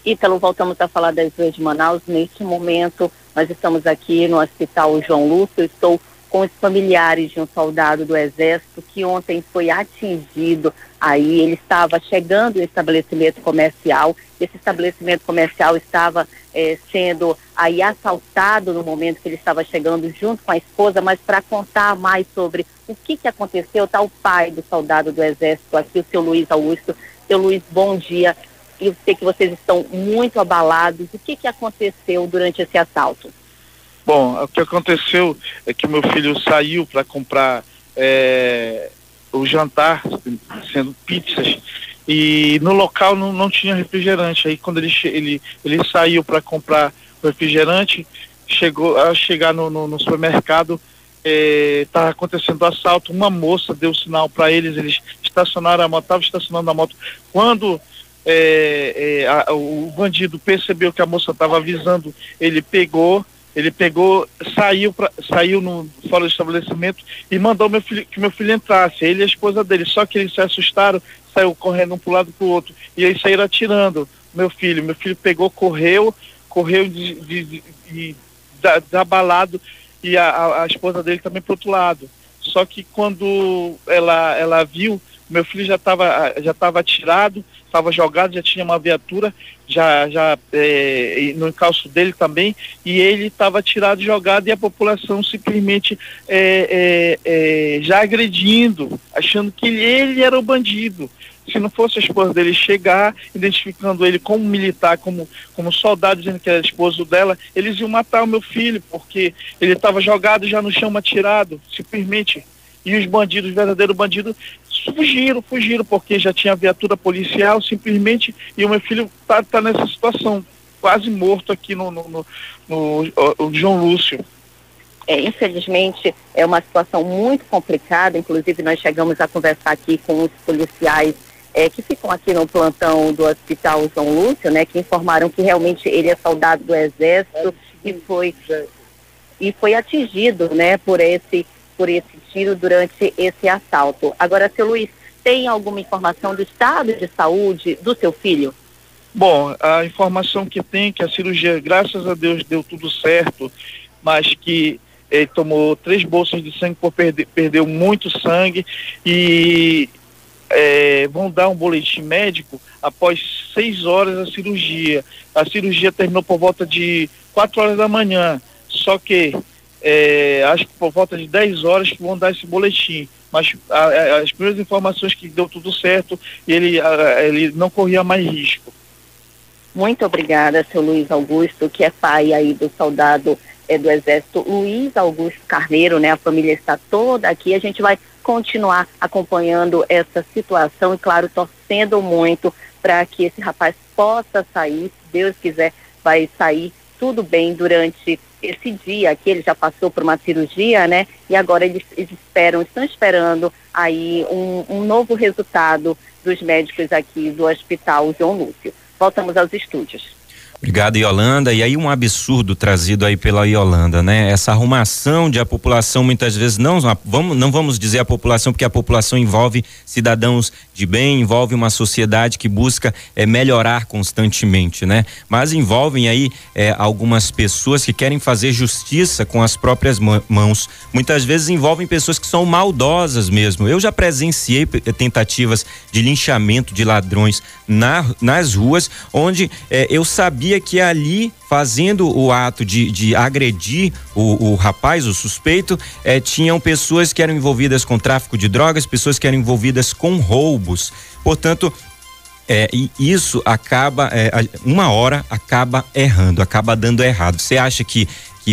Ítalo, voltamos a falar das ruas de Manaus. Neste momento, nós estamos aqui no Hospital João Lúcio. Eu estou com os familiares de um soldado do Exército que ontem foi atingido. Aí ele estava chegando em um estabelecimento comercial, esse estabelecimento comercial estava sendo aí assaltado no momento que ele estava chegando junto com a esposa, mas para contar mais sobre o que aconteceu, está o pai do soldado do Exército aqui, o seu Luiz Augusto. Seu Luiz, bom dia. Eu sei que vocês estão muito abalados. O que aconteceu durante esse assalto? Bom, o que aconteceu é que meu filho saiu para comprar o jantar, sendo pizzas, e no local não tinha refrigerante. Aí quando ele saiu para comprar o refrigerante, chegar no supermercado, estava acontecendo o assalto. Uma moça deu sinal para eles estacionaram a moto, estavam estacionando a moto. Quando o bandido percebeu que a moça estava avisando, ele pegou, saiu fora do estabelecimento e mandou que meu filho entrasse, ele e a esposa dele. Só que eles se assustaram, saiu correndo um para o lado para o outro, e aí saíram atirando meu filho pegou, correu abalado, e a esposa dele também para o outro lado. Só que quando ela viu, meu filho já estava atirado, estava jogado, já tinha uma viatura no encalço dele também, e ele estava atirado, jogado, e a população simplesmente já agredindo, achando que ele era o bandido. Se não fosse a esposa dele chegar, identificando ele como militar, como soldado, dizendo que era esposo dela, eles iam matar o meu filho, porque ele estava jogado já no chão, atirado, simplesmente. E os bandidos, os verdadeiros bandidos, fugiram, porque já tinha viatura policial, simplesmente, e o meu filho tá nessa situação, quase morto aqui no João Lúcio. Infelizmente, é uma situação muito complicada. Inclusive, nós chegamos a conversar aqui com os policiais que ficam aqui no plantão do Hospital João Lúcio, né, que informaram que realmente ele é soldado do Exército e foi atingido, né, por esse tiro durante esse assalto. Agora, seu Luiz, tem alguma informação do estado de saúde do seu filho? Bom, a informação que tem, que a cirurgia, graças a Deus, deu tudo certo, mas que ele tomou 3 bolsas de sangue, perdeu muito sangue, e vão dar um boletim médico após 6 horas da cirurgia. A cirurgia terminou por volta de 4 horas da manhã, só que acho que por volta de 10 horas que vão dar esse boletim, mas as primeiras informações que deu tudo certo, e ele não corria mais risco. Muito obrigada, seu Luiz Augusto, que é pai aí do soldado do Exército, Luiz Augusto Carneiro, né? A família está toda aqui, a gente vai continuar acompanhando essa situação e, claro, torcendo muito para que esse rapaz possa sair, se Deus quiser, vai sair tudo bem durante esse dia aqui. Ele já passou por uma cirurgia, né? E agora eles estão esperando aí um novo resultado dos médicos aqui do Hospital João Lúcio. Voltamos aos estúdios. Obrigado, Yolanda. E aí um absurdo trazido aí pela Yolanda, né? Essa arrumação de a população, muitas vezes, não vamos dizer a população, porque a população envolve cidadãos de bem, envolve uma sociedade que busca melhorar constantemente, né? Mas envolvem aí algumas pessoas que querem fazer justiça com as próprias mãos. Muitas vezes envolvem pessoas que são maldosas mesmo. Eu já presenciei tentativas de linchamento de ladrões nas ruas, onde eu sabia que ali, fazendo o ato de agredir o rapaz, o suspeito, tinham pessoas que eram envolvidas com tráfico de drogas, pessoas que eram envolvidas com roubos. Portanto, e isso acaba, uma hora acaba errando, acaba dando errado. Você acha que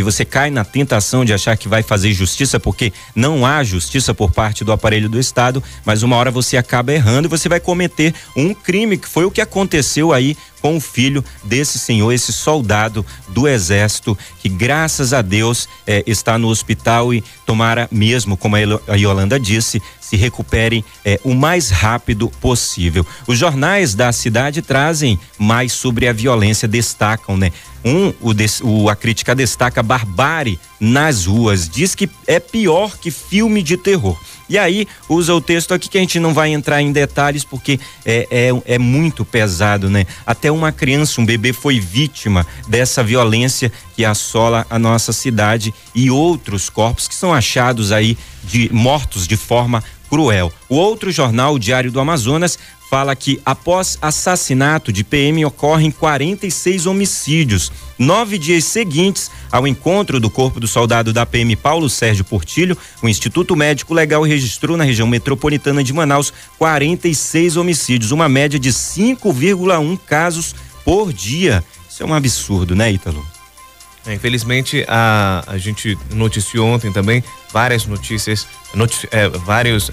você cai na tentação de achar que vai fazer justiça, porque não há justiça por parte do aparelho do Estado, mas uma hora você acaba errando e você vai cometer um crime, que foi o que aconteceu aí com o filho desse senhor, esse soldado do Exército, que graças a Deus está no hospital, e tomara mesmo, como a Yolanda disse, se recupere o mais rápido possível. Os jornais da cidade trazem mais sobre a violência, destacam, né? A crítica destaca barbárie nas ruas, diz que é pior que filme de terror. E aí usa o texto aqui, que a gente não vai entrar em detalhes porque é muito pesado, né? Até até uma criança, um bebê foi vítima dessa violência que assola a nossa cidade e outros corpos que são achados aí mortos de forma cruel. O outro jornal, o Diário do Amazonas, fala que após assassinato de PM ocorrem 46 homicídios. 9 dias seguintes ao encontro do corpo do soldado da PM Paulo Sérgio Portilho, o Instituto Médico Legal registrou na região metropolitana de Manaus 46 homicídios, uma média de 5,1 casos por dia. Isso é um absurdo, né, Ítalo? Infelizmente, a gente noticiou ontem também várias notícias, vários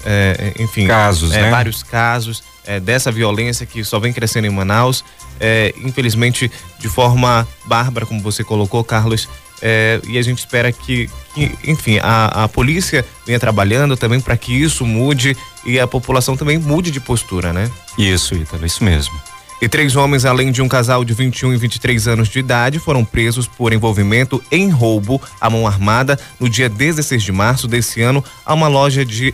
casos, né? Vários casos dessa violência que só vem crescendo em Manaus, infelizmente de forma bárbara, como você colocou, Carlos, e a gente espera que enfim, a polícia venha trabalhando também para que isso mude e a população também mude de postura, né? Isso, Ítalo, isso mesmo. E 3 homens, além de um casal de 21 e 23 anos de idade, foram presos por envolvimento em roubo à mão armada no dia 16 de março desse ano a uma loja de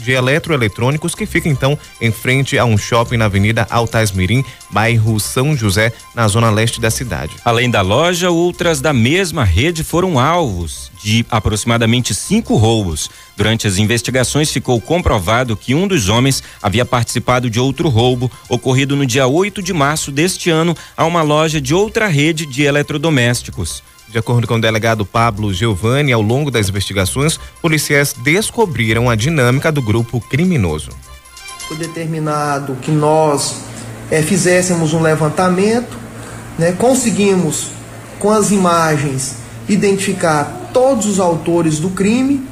eletroeletrônicos que fica então em frente a um shopping na Avenida Altais Mirim, bairro São José, na zona leste da cidade. Além da loja, outras da mesma rede foram alvos de aproximadamente 5 roubos. Durante as investigações ficou comprovado que um dos homens havia participado de outro roubo ocorrido no dia 8 de março deste ano a uma loja de outra rede de eletrodomésticos. De acordo com o delegado Pablo Giovanni, ao longo das investigações, policiais descobriram a dinâmica do grupo criminoso. Foi determinado que nós fizéssemos um levantamento, né? Conseguimos, com as imagens, identificar todos os autores do crime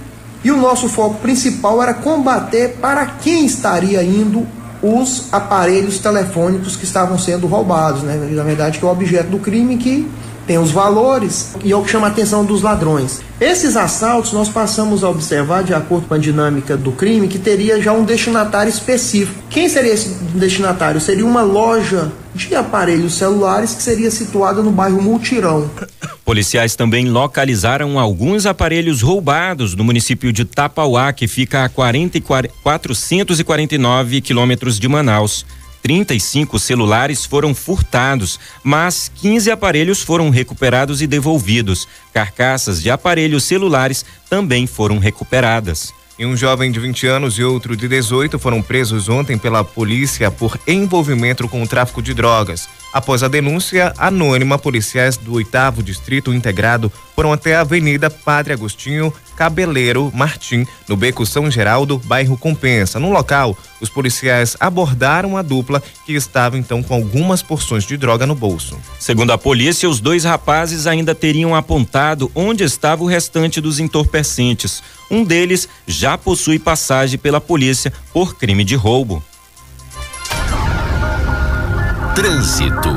e o nosso foco principal era combater para quem estaria indo os aparelhos telefônicos que estavam sendo roubados, né? Na verdade, que é o objeto do crime, que tem os valores e é o que chama a atenção dos ladrões. Esses assaltos nós passamos a observar, de acordo com a dinâmica do crime, que teria já um destinatário específico. Quem seria esse destinatário? Seria uma loja de aparelhos celulares que seria situada no bairro Multirão. Policiais também localizaram alguns aparelhos roubados no município de Tapauá, que fica a 449 quilômetros de Manaus. 35 celulares foram furtados, mas 15 aparelhos foram recuperados e devolvidos. Carcaças de aparelhos celulares também foram recuperadas. E um jovem de 20 anos e outro de 18 foram presos ontem pela polícia por envolvimento com o tráfico de drogas. Após a denúncia anônima, policiais do 8º Distrito Integrado foram até a Avenida Padre Agostinho Cabeleiro Martim, no Beco São Geraldo, bairro Compensa. No local, os policiais abordaram a dupla que estava então com algumas porções de droga no bolso. Segundo a polícia, os 2 rapazes ainda teriam apontado onde estava o restante dos entorpecentes. Um deles já possui passagem pela polícia por crime de roubo. Trânsito.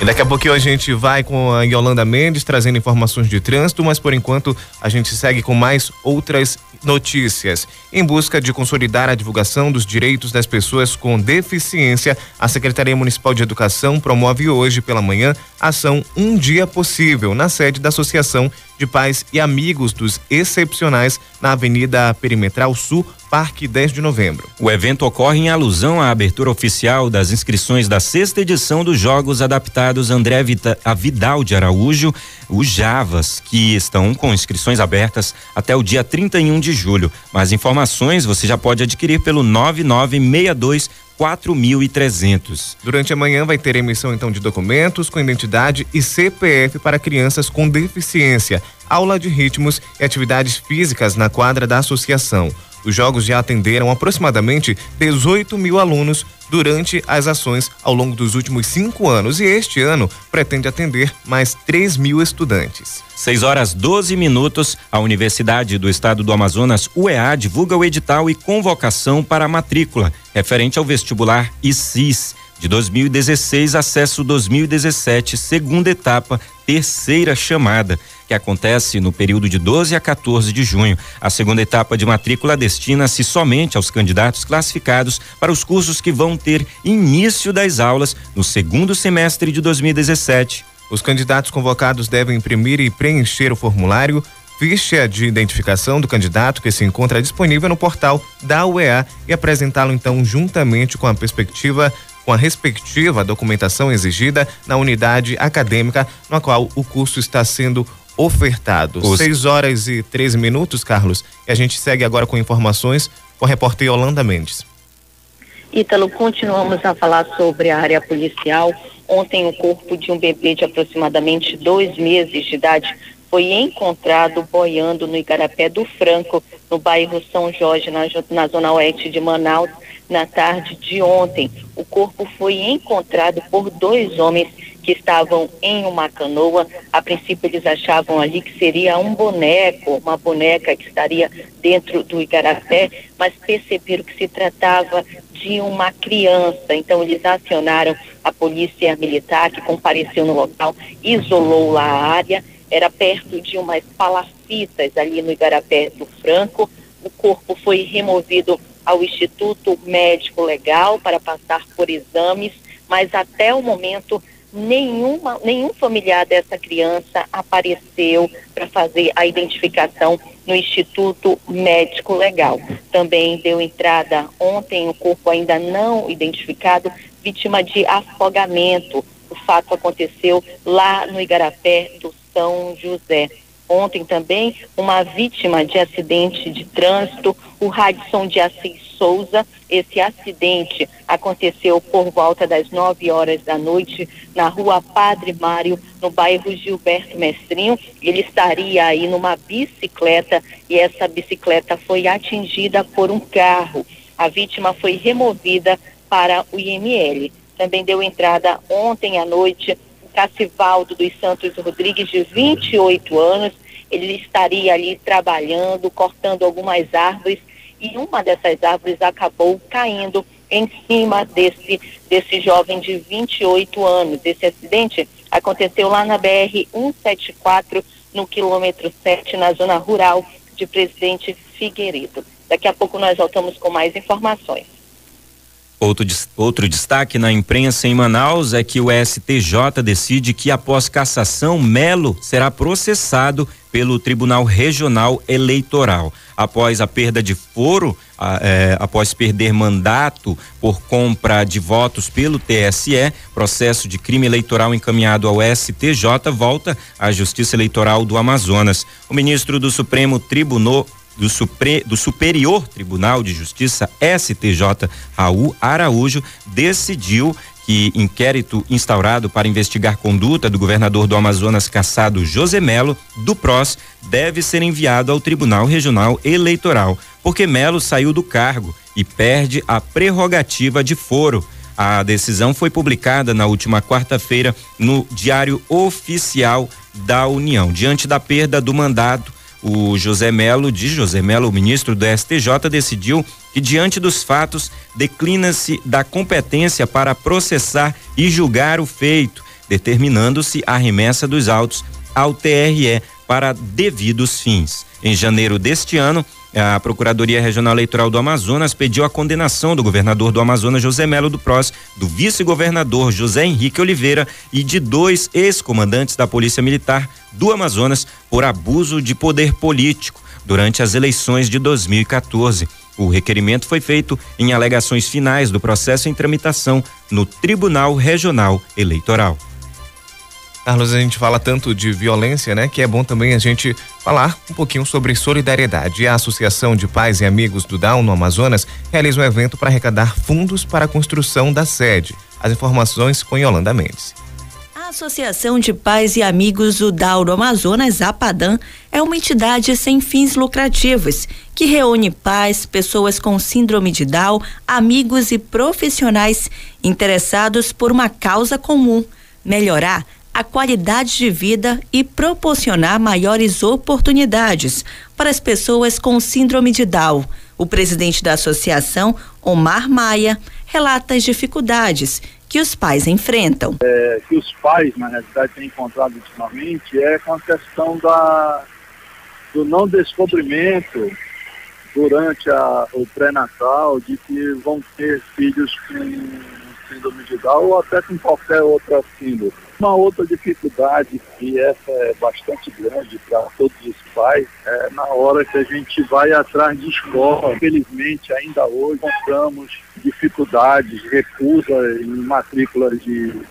E daqui a pouquinho a gente vai com a Yolanda Mendes trazendo informações de trânsito, mas por enquanto a gente segue com mais outras notícias. Em busca de consolidar a divulgação dos direitos das pessoas com deficiência, a Secretaria Municipal de Educação promove hoje pela manhã a ação Um Dia Possível, na sede da Associação de Pais e Amigos dos Excepcionais, na Avenida Perimetral Sul, Parque 10 de Novembro. O evento ocorre em alusão à abertura oficial das inscrições da 6ª edição dos Jogos Adaptados André Vidal de Araújo, os Javas, que estão com inscrições abertas até o dia 31 de julho. Mais informações você já pode adquirir pelo 9962 4.300. Durante a manhã vai ter emissão então de documentos com identidade e CPF para crianças com deficiência, aula de ritmos e atividades físicas na quadra da associação. Os jogos já atenderam aproximadamente 18 mil alunos durante as ações ao longo dos últimos 5 anos e este ano pretende atender mais 3 mil estudantes. 6h12. A Universidade do Estado do Amazonas, UEA, divulga o edital e convocação para a matrícula referente ao vestibular ICIS de 2016, acesso 2017, segunda etapa, terceira chamada, que acontece no período de 12 a 14 de junho. A segunda etapa de matrícula destina-se somente aos candidatos classificados para os cursos que vão ter início das aulas no segundo semestre de 2017. Os candidatos convocados devem imprimir e preencher o formulário, ficha de identificação do candidato que se encontra disponível no portal da UEA e apresentá-lo então juntamente com a perspectiva com a respectiva documentação exigida na unidade acadêmica na qual o curso está sendo ofertado. 6h13, Carlos, e a gente segue agora com informações com a repórter Yolanda Mendes. Ítalo, continuamos a falar sobre a área policial. Ontem o corpo de um bebê de aproximadamente 2 meses de idade foi encontrado boiando no Igarapé do Franco, no bairro São Jorge, na zona oeste de Manaus, na tarde de ontem. O corpo foi encontrado por 2 homens que estavam em uma canoa. A princípio eles achavam ali que seria um boneco, uma boneca que estaria dentro do Igarapé, mas perceberam que se tratava de uma criança. Então eles acionaram a polícia militar, que compareceu no local, isolou lá a área. Era perto de umas palafitas ali no Igarapé do Franco. O corpo foi removido ao Instituto Médico Legal para passar por exames, mas até o momento nenhum familiar dessa criança apareceu para fazer a identificação no Instituto Médico Legal. Também deu entrada ontem o corpo ainda não identificado, vítima de afogamento. O fato aconteceu lá no Igarapé do São José. Ontem também, uma vítima de acidente de trânsito, o Radisson de Assis Souza. Esse acidente aconteceu por volta das 9h da noite, na rua Padre Mário, no bairro Gilberto Mestrinho. Ele estaria aí numa bicicleta e essa bicicleta foi atingida por um carro. A vítima foi removida para o IML. Também deu entrada ontem à noite Cassivaldo dos Santos Rodrigues, de 28 anos. Ele estaria ali trabalhando, cortando algumas árvores, e uma dessas árvores acabou caindo em cima desse jovem de 28 anos. Esse acidente aconteceu lá na BR-174, no quilômetro 7, na zona rural de Presidente Figueiredo. Daqui a pouco nós voltamos com mais informações. Outro destaque na imprensa em Manaus é que o STJ decide que, após cassação, Melo será processado pelo Tribunal Regional Eleitoral. Após a perda de foro, após perder mandato por compra de votos pelo TSE, processo de crime eleitoral encaminhado ao STJ volta à Justiça Eleitoral do Amazonas. O ministro do Supremo Tribunal do Superior Tribunal de Justiça, STJ, Raul Araújo, decidiu que inquérito instaurado para investigar conduta do governador do Amazonas cassado José Melo, do PROS, deve ser enviado ao Tribunal Regional Eleitoral, porque Melo saiu do cargo e perde a prerrogativa de foro. A decisão foi publicada na última quarta-feira no Diário Oficial da União. Diante da perda do mandato, o José Melo, o ministro do STJ, decidiu que, diante dos fatos, declina-se da competência para processar e julgar o feito, determinando-se a remessa dos autos ao TRE para devidos fins. Em janeiro deste ano, a Procuradoria Regional Eleitoral do Amazonas pediu a condenação do governador do Amazonas, José Melo, do PROS, do vice-governador José Henrique Oliveira e de 2 ex-comandantes da Polícia Militar do Amazonas por abuso de poder político durante as eleições de 2014. O requerimento foi feito em alegações finais do processo em tramitação no Tribunal Regional Eleitoral. Carlos, a gente fala tanto de violência, né? Que é bom também a gente falar um pouquinho sobre solidariedade. A Associação de Pais e Amigos do Down no Amazonas realiza um evento para arrecadar fundos para a construção da sede. As informações com Yolanda Mendes. A Associação de Pais e Amigos do Down no Amazonas, APADAM, é uma entidade sem fins lucrativos que reúne pais, pessoas com síndrome de Down, amigos e profissionais interessados por uma causa comum: melhorar a qualidade de vida e proporcionar maiores oportunidades para as pessoas com síndrome de Down. O presidente da associação, Omar Maia, relata as dificuldades que os pais enfrentam. Que os pais, na realidade, têm encontrado ultimamente é com a questão do não descobrimento durante o pré-natal de que vão ter filhos com síndrome de Down ou até com qualquer outra síndrome. Uma outra dificuldade, e essa é bastante grande para todos os pais, é na hora que a gente vai atrás de escola. Infelizmente, ainda hoje, encontramos de dificuldades, recusa em matrícula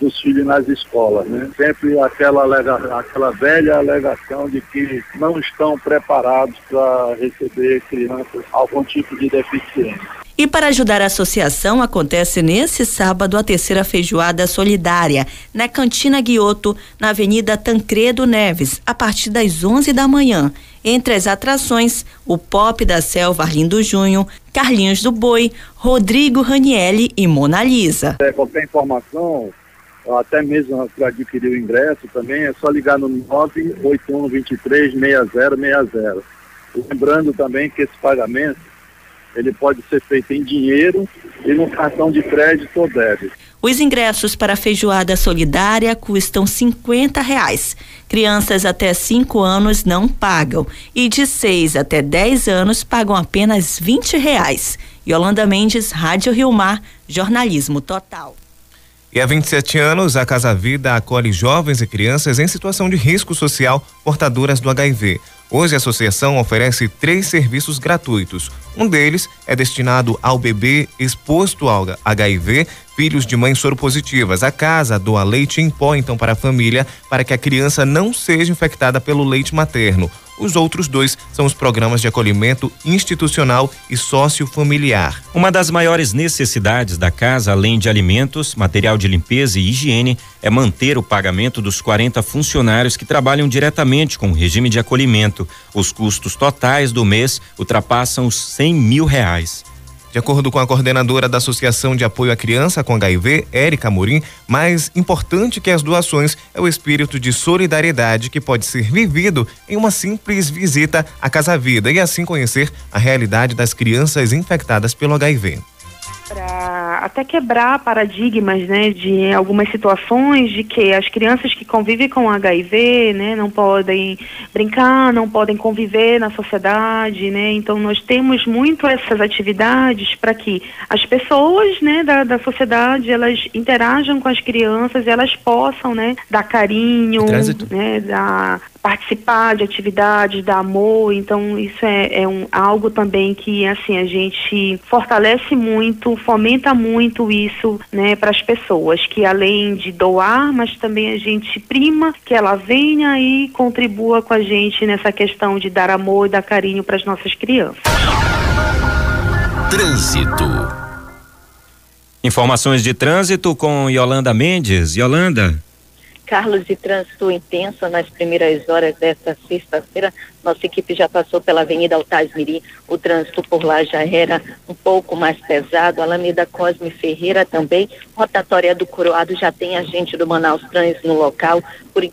dos filhos nas escolas, né? Sempre aquela velha alegação de que não estão preparados para receber crianças com algum tipo de deficiência. E para ajudar a associação, acontece nesse sábado a terceira feijoada solidária na Cantina Guioto, na Avenida Tancredo Neves, a partir das 11 da manhã. Entre as atrações, o Pop da Selva Arlindo Júnior, Carlinhos do Boi, Rodrigo Ranielli e Mona Lisa. Qualquer informação, até mesmo para adquirir o ingresso também, é só ligar no 981236060. Lembrando também que esse pagamento ele pode ser feito em dinheiro e no cartão de crédito ou débito. Os ingressos para a feijoada solidária custam R$50. Crianças até 5 anos não pagam e de 6 até 10 anos pagam apenas R$20. Yolanda Mendes, Rádio Rio Mar, jornalismo total. E há 27 anos, a Casa Vida acolhe jovens e crianças em situação de risco social portadoras do HIV. Hoje a associação oferece 3 serviços gratuitos. Um deles é destinado ao bebê exposto ao HIV, filhos de mães soropositivas. A casa doa leite em pó então para a família, para que a criança não seja infectada pelo leite materno. Os outros 2 são os programas de acolhimento institucional e sociofamiliar. Uma das maiores necessidades da casa, além de alimentos, material de limpeza e higiene, é manter o pagamento dos 40 funcionários que trabalham diretamente com o regime de acolhimento. Os custos totais do mês ultrapassam os R$100 mil. De acordo com a coordenadora da Associação de Apoio à Criança com HIV, Érica Amorim, mais importante que as doações é o espírito de solidariedade que pode ser vivido em uma simples visita à Casa Vida e assim conhecer a realidade das crianças infectadas pelo HIV. Para até quebrar paradigmas, né, de algumas situações de que as crianças que convivem com HIV, né, não podem brincar, não podem conviver na sociedade, né, então nós temos muito essas atividades para que as pessoas, né, da sociedade, elas interajam com as crianças, elas possam, né, dar carinho, né, participar de atividades, dar amor. Então isso é algo também que assim a gente fortalece muito, fomenta muito isso, né, para as pessoas, que além de doar, mas também a gente prima que ela venha e contribua com a gente nessa questão de dar amor e dar carinho para as nossas crianças. Trânsito. Informações de trânsito com Yolanda Mendes. Yolanda. Carlos, de trânsito intenso nas primeiras horas desta sexta-feira. Nossa equipe já passou pela Avenida Altaz Mirim. O trânsito por lá já era um pouco mais pesado. Alameda Cosme Ferreira também. Rotatória do Coroado já tem agente do Manaus Trans no local. Por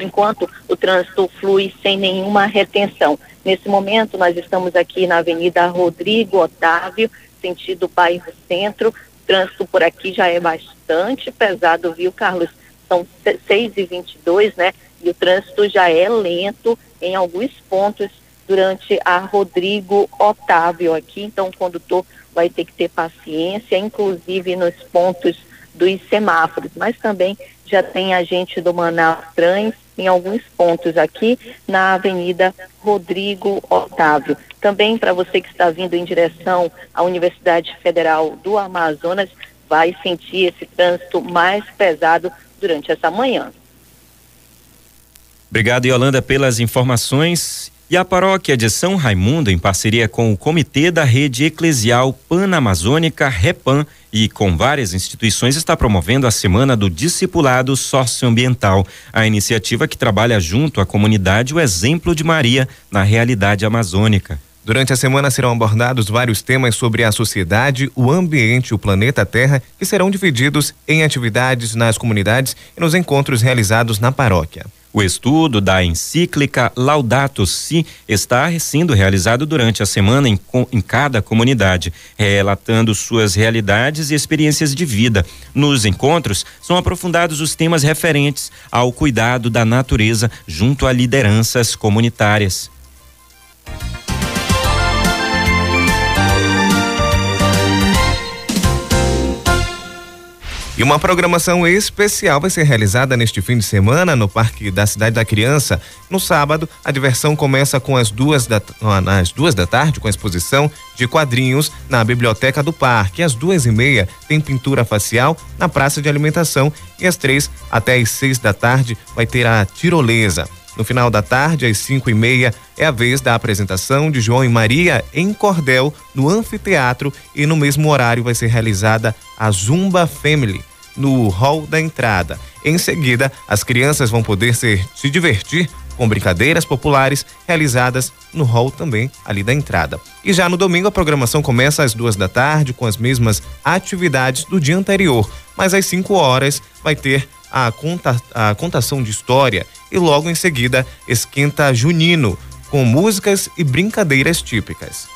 enquanto, o trânsito flui sem nenhuma retenção. Nesse momento, nós estamos aqui na Avenida Rodrigo Otávio, sentido bairro Centro. O trânsito por aqui já é bastante pesado, viu, Carlos? São 6h22, né? E o trânsito já é lento em alguns pontos durante a Rodrigo Otávio aqui. Então, o condutor vai ter que ter paciência, inclusive nos pontos dos semáforos. Mas também já tem agente do Manaus Trans em alguns pontos aqui na Avenida Rodrigo Otávio. Também para você que está vindo em direção à Universidade Federal do Amazonas, vai sentir esse trânsito mais pesado durante essa manhã. Obrigado, Yolanda, pelas informações. E a paróquia de São Raimundo, em parceria com o Comitê da Rede Eclesial Panamazônica, REPAM, e com várias instituições, está promovendo a Semana do Discipulado Socioambiental. A iniciativa que trabalha junto à comunidade o exemplo de Maria na realidade amazônica. Durante a semana serão abordados vários temas sobre a sociedade, o ambiente e o planeta Terra, que serão divididos em atividades nas comunidades e nos encontros realizados na paróquia. O estudo da encíclica Laudato Si está sendo realizado durante a semana em cada comunidade, relatando suas realidades e experiências de vida. Nos encontros são aprofundados os temas referentes ao cuidado da natureza junto a lideranças comunitárias. E uma programação especial vai ser realizada neste fim de semana no Parque da Cidade da Criança. No sábado, a diversão começa com às 2 da tarde, com a exposição de quadrinhos na Biblioteca do Parque. Às 2:30 tem pintura facial na Praça de Alimentação e às 3 até às 6 da tarde vai ter a tirolesa. No final da tarde, às 5:30, é a vez da apresentação de João e Maria em cordel no anfiteatro e no mesmo horário vai ser realizada a Zumba Family no hall da entrada. Em seguida, as crianças vão poder se divertir com brincadeiras populares realizadas no hall também ali da entrada. E já no domingo a programação começa às 2 da tarde com as mesmas atividades do dia anterior, mas às 5 horas vai ter a contação de história e logo em seguida esquenta junino com músicas e brincadeiras típicas.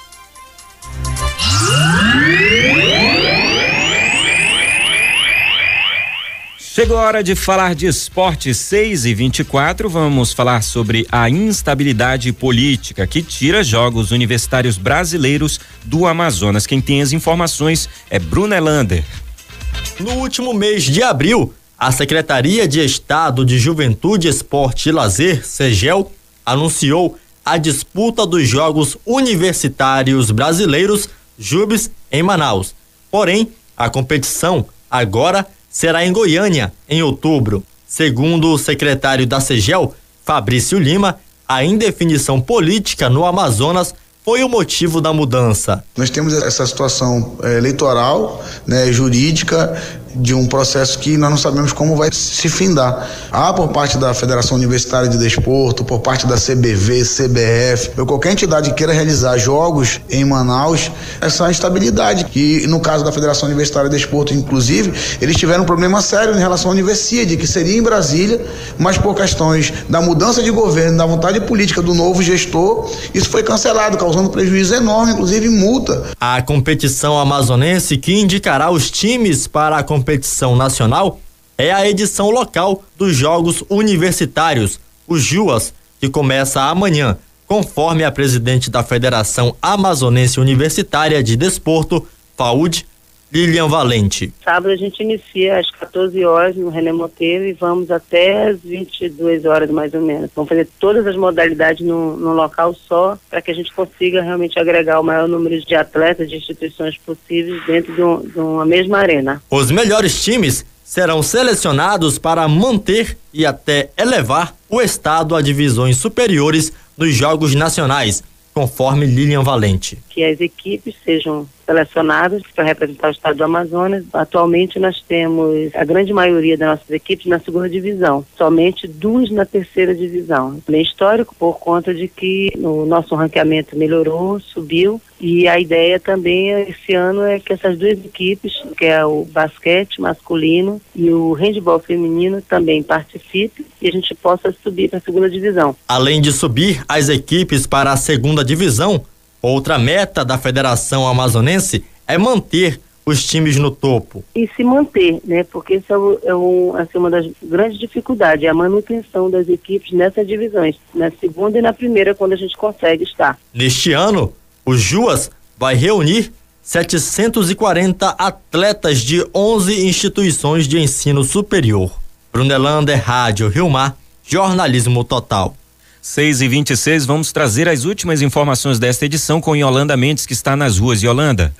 Chegou a hora de falar de esporte. 6h24, vamos falar sobre a instabilidade política que tira jogos universitários brasileiros do Amazonas. Quem tem as informações é Bruna Elander. No último mês de abril, a Secretaria de Estado de Juventude, Esporte e Lazer, SEGEL, anunciou a disputa dos Jogos Universitários Brasileiros, JUBs, em Manaus. Porém, a competição agora será em Goiânia, em outubro. Segundo o secretário da SEGEL, Fabrício Lima, a indefinição política no Amazonas foi o motivo da mudança. Nós temos essa situação eleitoral, jurídica, de um processo que nós não sabemos como vai se findar. Há por parte da Federação Universitária de Desporto, por parte da CBV, CBF, ou qualquer entidade que queira realizar jogos em Manaus, essa instabilidade, que no caso da Federação Universitária de Desporto, inclusive, eles tiveram um problema sério em relação à Universidade, que seria em Brasília, mas por questões da mudança de governo, da vontade política do novo gestor, isso foi cancelado, causando prejuízo enorme, inclusive multa. A competição amazonense que indicará os times para a competição nacional é a edição local dos Jogos Universitários, os JUAS, que começa amanhã, conforme a presidente da Federação Amazonense Universitária de Desporto, FAUD, Lilian Valente. Sábado a gente inicia às 14 horas no René Monteiro e vamos até às 22 horas mais ou menos. Vamos fazer todas as modalidades no local só, para que a gente consiga realmente agregar o maior número de atletas, de instituições possíveis dentro de uma mesma arena. Os melhores times serão selecionados para manter e até elevar o estado a divisões superiores nos Jogos Nacionais, conforme Lilian Valente. Que as equipes sejam selecionadas para representar o estado do Amazonas. Atualmente nós temos a grande maioria das nossas equipes na segunda divisão, somente 2 na terceira divisão. Bem histórico por conta de que o nosso ranqueamento melhorou, subiu, e a ideia também esse ano é que essas 2 equipes, que é o basquete masculino e o handebol feminino, também participem e a gente possa subir para a segunda divisão. Além de subir as equipes para a segunda divisão, outra meta da Federação Amazonense é manter os times no topo. E se manter, porque isso é uma das grandes dificuldades, é a manutenção das equipes nessas divisões, na segunda e na primeira, quando a gente consegue estar. Neste ano, o JUAS vai reunir 740 atletas de 11 instituições de ensino superior. Brunelander, Rádio Rio Mar, Jornalismo Total. 6h26, vamos trazer as últimas informações desta edição com Yolanda Mendes, que está nas ruas. Yolanda.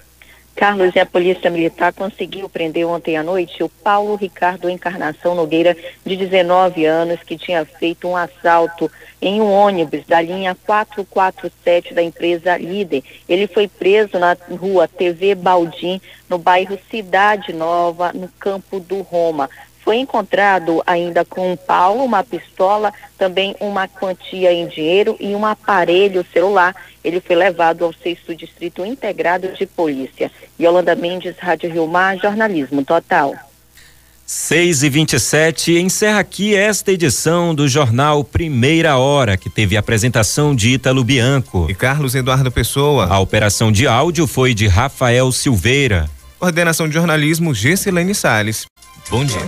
Carlos, e a Polícia Militar conseguiu prender ontem à noite o Paulo Ricardo Encarnação Nogueira, de 19 anos, que tinha feito um assalto em um ônibus da linha 447 da empresa Líder. Ele foi preso na rua TV Baldim, no bairro Cidade Nova, no Campo do Roma. Foi encontrado ainda com Paulo uma pistola, também uma quantia em dinheiro e um aparelho celular. Ele foi levado ao 6º Distrito Integrado de Polícia. Yolanda Mendes, Rádio Rio Mar, Jornalismo Total. 6h27, encerra aqui esta edição do Jornal Primeira Hora, que teve a apresentação de Ítalo Bianco e Carlos Eduardo Pessoa. A operação de áudio foi de Rafael Silveira. Coordenação de jornalismo, Gessilene Salles. Bom dia.